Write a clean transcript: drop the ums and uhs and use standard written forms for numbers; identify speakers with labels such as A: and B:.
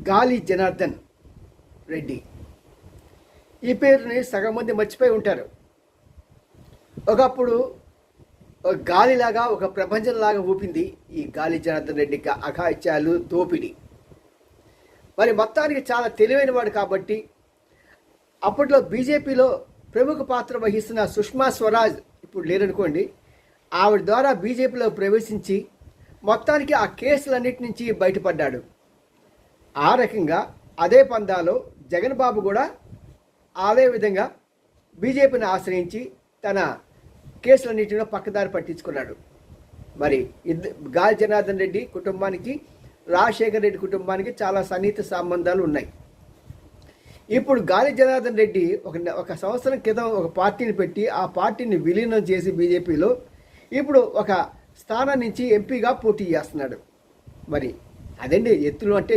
A: గాలి జనార్దన్ రెడ్డి. ఈ పేరుని సగం మంది మర్చిపోయి ఉంటారు. ఒకప్పుడు ఒక గాలిలాగా, ఒక ప్రపంచంలాగా ఊపింది ఈ గాలి జనార్దన్ రెడ్డికి అఘాయిత్యాలు, దోపిడీ. మరి మొత్తానికి చాలా తెలివైన వాడు కాబట్టి అప్పట్లో బీజేపీలో ప్రముఖ పాత్ర వహిస్తున్న సుష్మా స్వరాజ్ ఇప్పుడు లేరనుకోండి, ఆవిడ ద్వారా బీజేపీలో ప్రవేశించి మొత్తానికి ఆ కేసులన్నిటి నుంచి బయటపడ్డాడు. ఆ రకంగా అదే పందాలో జగన్ బాబు కూడా అదే విధంగా బీజేపీని ఆశ్రయించి తన కేసులన్నింటిలో పక్కదారి పట్టించుకున్నాడు. మరి గాలి జనార్దన్ రెడ్డి కుటుంబానికి, రాజశేఖర్ రెడ్డి కుటుంబానికి చాలా సన్నిహిత సంబంధాలు ఉన్నాయి. ఇప్పుడు గాలి జనార్దన్ రెడ్డి ఒక సంవత్సరం క్రితం ఒక పార్టీని పెట్టి ఆ పార్టీని విలీనం చేసి బీజేపీలో ఇప్పుడు ఒక స్థానం నుంచి ఎంపీగా పోటీ చేస్తున్నాడు. మరి అదండి ఎత్తులు అంటే